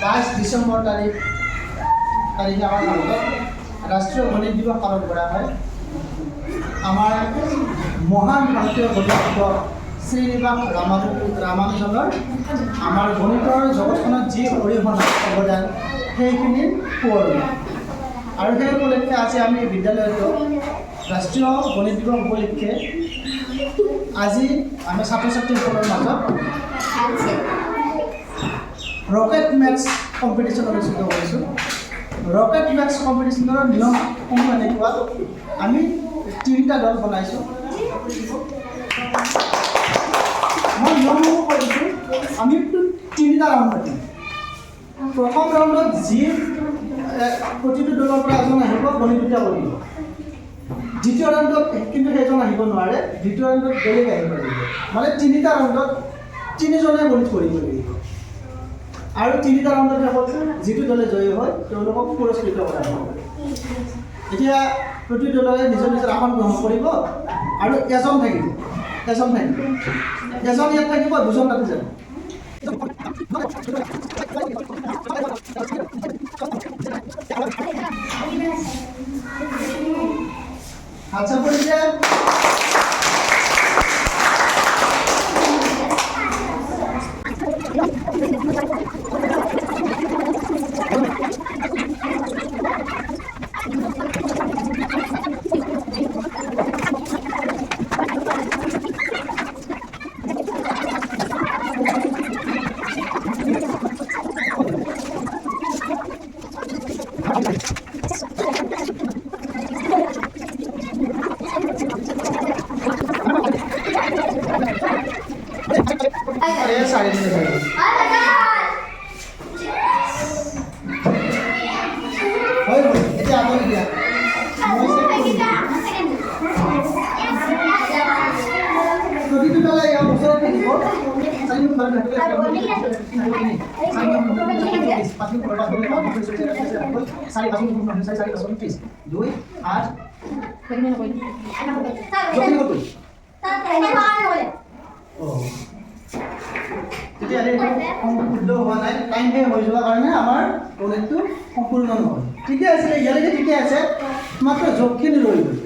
22 ডিসেম্বৰ তাৰিখে আমাৰ ভাৰতত ৰাষ্ট্ৰীয় গণিত দিবস পালন কৰা হয়। আমাৰ মহান ভাৰতীয় গণিতজ্ঞ শ্ৰীনিবাস ৰামানুজনৰ আমাৰ গণিতৰ জগতখনত যি অৰিহণা অৱদান সেইখিনিৰ সোঁৱৰণি। আৰু সেই উপলক্ষে আজি আমি বিদ্যালয়ত ৰাষ্ট্ৰীয় গণিত দিৱস উপলক্ষে আজি আমি ছাত্ৰ ছাত্ৰীসকলৰ মাজত ৰকেট মেথছ কম্পিটিশ্যন অনুষ্ঠিত কৰিছোঁ। ৰকেট মেথছ কম্পিটিশ্যনৰ নিয়মসমূহ এনেকুৱা, আমি 3টা দল বনাইছোঁ। মই নিয়মসমূহ কৈ দিছোঁ। আমি 3টা ৰাউণ্ড পাতিম। প্ৰথম ৰাউণ্ডত যি প্ৰতিটো দলৰ পৰা এজন আহিব, গণিত দুটা কৰিব। দ্বিতীয় ৰাউণ্ডত কিন্তু সেইজন আহিব নোৱাৰে, দ্বিতীয় ৰাউণ্ডত বেলেগ আহিব লাগিব। মানে 3টা ৰাউণ্ডত 3জনে গণিত কৰিব লাগিব। আৰু 3টা ৰাউণ্ডত শেষত যিটো দলে জয়ী হয় তেওঁলোকক পুৰস্কৃত কৰা হ'ব। এতিয়া প্ৰতি দলে নিজৰ নিজৰ আসন গ্ৰহণ কৰিব আৰু এজন থাকিব এজন ইয়াত থাকিব, 2জন তাতে যাব। আচ্ছা পড়িছে শুদ্ধ হোৱা নাই, টাইম শেষ হৈ যোৱাৰ কাৰণে আমাৰ গণিতটো সম্পূৰ্ণ নহয়। ঠিকে আছে, ইয়ালৈকে ঠিকে আছে, মাত্ৰ যোগখিনি ৰৈ গ'ল।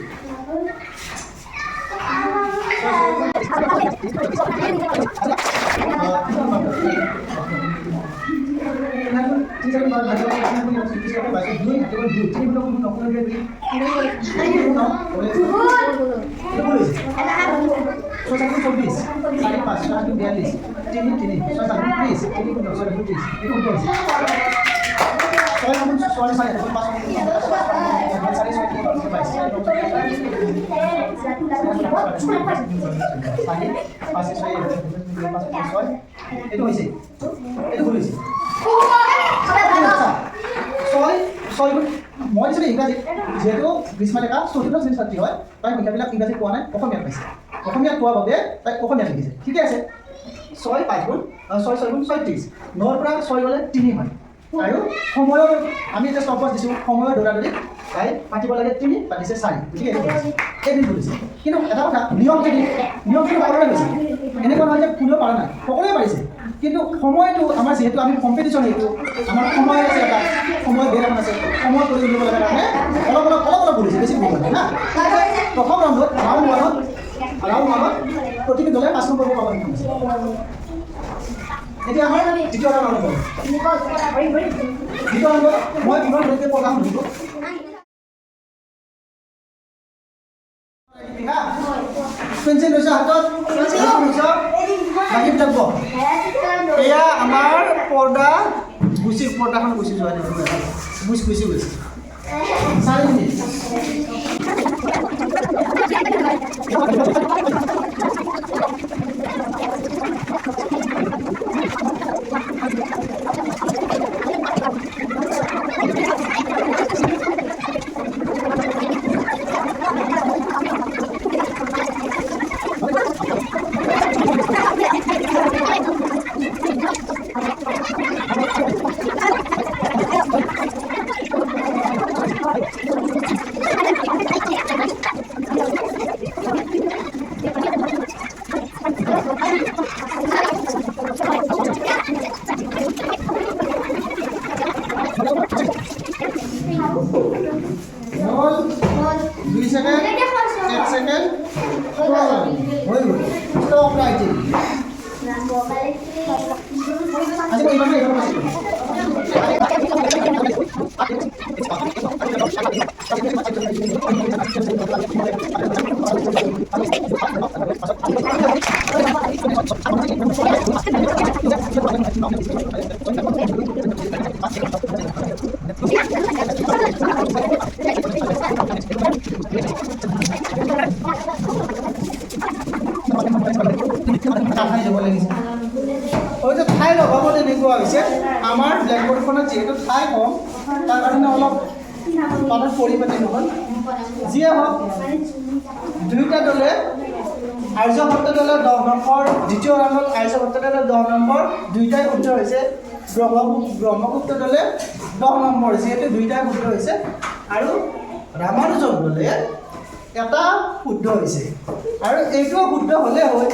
মই দিছিলোঁ ইংৰাজী, যিহেতু গ্ৰীষ্মা ডেকা 4th শ্ৰেণীৰ ছাত্ৰী হয়, তাই সংখ্যাবিলাক ইংৰাজী পোৱা নাই, অসমীয়াত পাইছে। অসমীয়াত পোৱাৰ বাবে তাই অসমীয়াত লিখিছে। ঠিকে আছে, 6 5 গুণ 6 6 গুণ 36, 9ৰ পৰা 6 গ'লে 3 হয়। আৰু সময়ৰ আমি এতিয়া ষ্টপৱাচ দিছোঁ, সময়ৰ দৌৰাদৌৰি তাই পাতিব লাগে 3, পাতিছে 4। গতিকে এদিন কৰিছে। কিন্তু এটা কথা, নিয়মখিনি সকলোৰে হৈছে। এনেকুৱা নহয় যে কোনেও পৰা নাই, সকলোৱে পাৰিছে। কিন্তু সময়টো আমাৰ যিহেতু আমি কম্পিটিশ্যন, সেইটো আমাৰ সময় আছে, এটা সময় বেৰ এখন আছে, সময় কৰি দিব লাগে কাৰণে অলপ কৰিছে, বেছি কৰিব লাগে না। প্ৰথম ৰাউণ্ডত ৰাউণ্ড ওৱানত প্ৰতিটো দলে 5 নম্বৰ পাব লাগিব। এতিয়া আমাৰ দ্বিতীয় ৰাউণ্ড হ'ব। দ্বিতীয় ৰাউণ্ডত মই কিমান ধৰণে প্ৰগ্ৰাম দিব পেঞ্চিল লৈছে হাতত, বাকী যাব। এয়া আমাৰ পৰ্দাখন গুচি যোৱা গুচি গৈছে। 4 মিনিট। কাঠাই যাব লাগিছে হয়তো ঠাইৰ অভাৱত এনেকুৱা হৈছে আমাৰ ব্লেকবোৰ্ডখনত যিহেতু ঠাই কম তাৰ কাৰণে অলপ পাতত পৰি পাতি নহ'ল যিয়ে হওক দুয়োটা দলে আৰ্যভট্ট দলে 10 নম্বৰ দ্বিতীয় ৰাউণ্ডত আৰ্যভট্ট দলে 10 নম্বৰ দুইটাই শুদ্ধ হৈছে ব্ৰহ্মগুপ্ত দলে 10 নম্বৰ যিহেতু দুইটাই শুদ্ধ হৈছে আৰু ৰামানুজন দলে এটা শুদ্ধ হৈছে আৰু এইটোও শুদ্ধ হ'লে হয়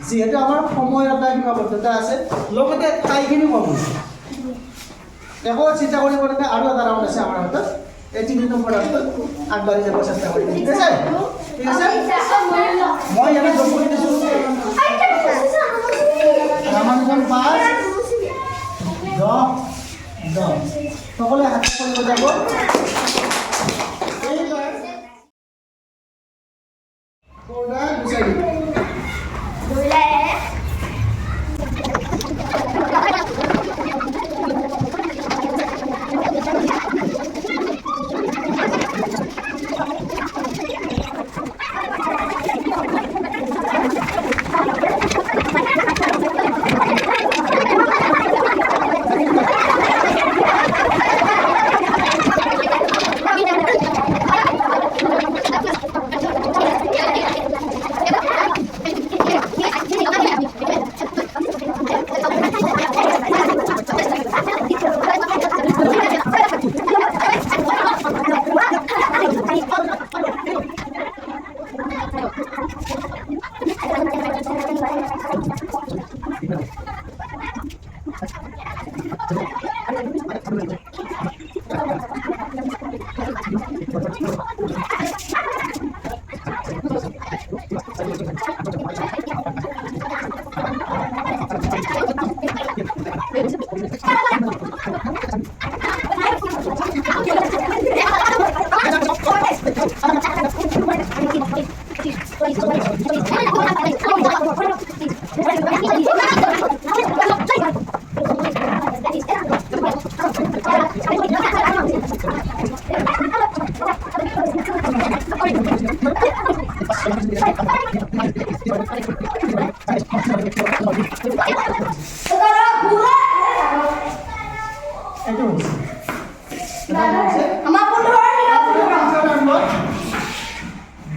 যিহেতু আমাৰ সময়ৰ এটা সীমাবদ্ধতা আছে লগতে ঠাইখিনি কম হৈছে একো চিন্তা কৰিব নালাগে আৰু এটা ৰাউণ্ড আছে আমাৰ হাতত এই 3 নম্বৰ ৰাউণ্ডত আগবাঢ়ি যাব চেষ্টা কৰিম ঠিক আছে মই ইয়াতে যোগ কৰি দিছোঁ ৰামানুজন 5 10 সকলোৱে হাত কৰিব যাব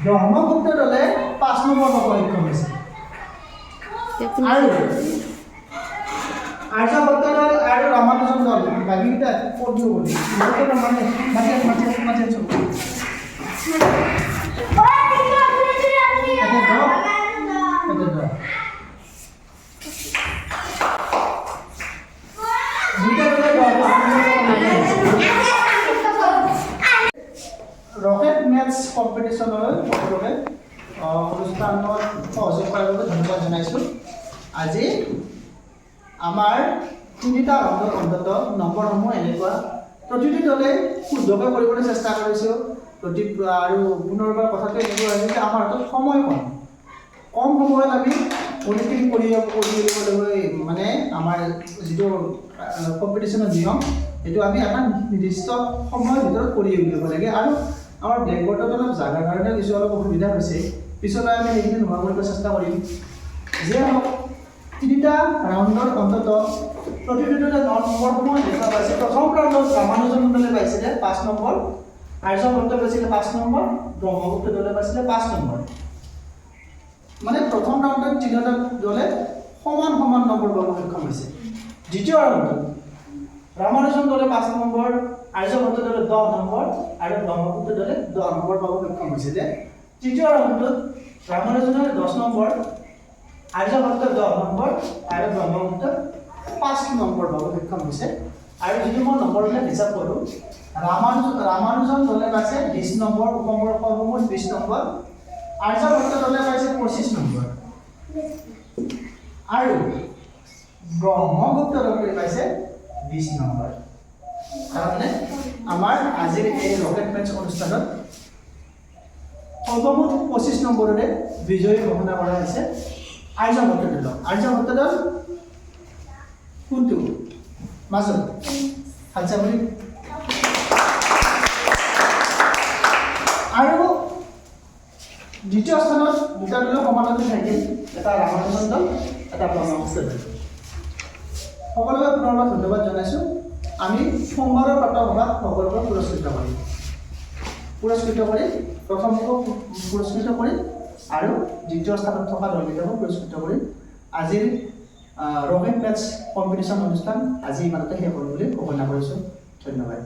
ব্ৰহ্মগুপ্ত দলে 5 নম্বৰ পাব সক্ষম হৈছে আৰু আৰ্যভট্ট দল আৰু ৰামানুজন দল বাকিটা পঢ়িব বুলি মানে ৰকেট মেথছ কম্পিটিশ্যনৰ সকলোকে অনুষ্ঠানত সহযোগ কৰাৰ বাবে ধন্যবাদ জনাইছোঁ আজি আমাৰ 3টা ৰাউণ্ডত অন্তত নম্বৰসমূহ এনেকুৱা প্ৰতিটো দলে শুদ্ধকৈ কৰিবলৈ চেষ্টা কৰিছোঁ আৰু পুনৰবাৰ কথাটো এনেকুৱা হৈছে যে আমাৰ হাতত সময় কম সময়ত আমি পলিটিং কৰি উলিয়াবলৈ মানে আমাৰ যিটো কম্পিটিশ্যনৰ নিয়ম এইটো আমি এটা নিৰ্দিষ্ট সময়ৰ ভিতৰত কৰি উলিয়াব লাগে আৰু আমাৰ ব্লেকবোৰ্ডত অলপ জাগাৰ কাৰণে কিছু অলপ অসুবিধা হৈছে পিছলৈ আমি সেইখিনি নোহোৱা কৰিব চেষ্টা কৰিম যিয়ে হওক 3টা ৰাউণ্ডৰ অন্তত প্ৰতিটো দলে 9 নম্বৰ সময় দেখা পাইছে প্ৰথম ৰাউণ্ডত ৰামানুজন দলে পাইছিলে 5 নম্বৰ আৰ্যভট্ট পাইছিলে 5 নম্বৰ ব্ৰহ্মগুপ্ত দলে পাইছিলে 5 নম্বৰ মানে প্ৰথম ৰাউণ্ডত 3টা দলে সমান নম্বৰ পাব সক্ষম হৈছে দ্বিতীয় ৰাউণ্ডত ৰামানুজন দলে 5 নম্বৰ আৰ্যভট্ট দলে 10 নম্বৰ আৰু ব্ৰহ্মগুপ্ত দলে 10 নম্বৰ পাব সক্ষম হৈছিলে তৃতীয় ৰাউণ্ডত ৰামানুজনৰ 10 নম্বৰ আৰ্যভট্ট 10 নম্বৰ আৰু ব্ৰহ্মগুপ্ত 5 নম্বৰ পাব সক্ষম হৈছে আৰু যদি মই নম্বৰবিলাক হিচাপ কৰোঁ ৰামানুজন দলে পাইছে 20 নম্বৰ উপমূল 20 নম্বৰ আৰ্যভট্ট দলে পাইছে 25 নম্বৰ আৰু ব্ৰহ্মগুপ্ত দলে পাইছে 20 নম্বৰ তাৰমানে আমাৰ আজিৰ এই ৰকেট মেথছ অনুষ্ঠানত সৰ্বমুঠ 25 নম্বৰেৰে বিজয়ী ঘোষণা কৰা হৈছে আৰ্যভট্ট দল কোনটো মাজত হালচাবুলি আৰু দ্বিতীয় স্থানত দুটা দলৰ সমানতাই থাকিল, এটা ৰামানুজন দল, এটা ব্ৰহ্মপুত্ৰ দল। সকলোকে পুনৰবাৰ ধন্যবাদ জনাইছোঁ। আমি সোমবাৰৰ প্ৰাতঃসভাত সকলোকে পুৰস্কৃত কৰিম, প্ৰথমটো পুৰস্কৃত কৰিম আৰু দ্বিতীয় স্থানত থকা দলকেইটাকো পুৰস্কৃত কৰিম। আজিৰ ৰকেট মেটছ কম্পিটিশ্যন অনুষ্ঠান আজি ইমানতে শেষ হ'ল বুলি ঘোষণা কৰিছোঁ। ধন্যবাদ।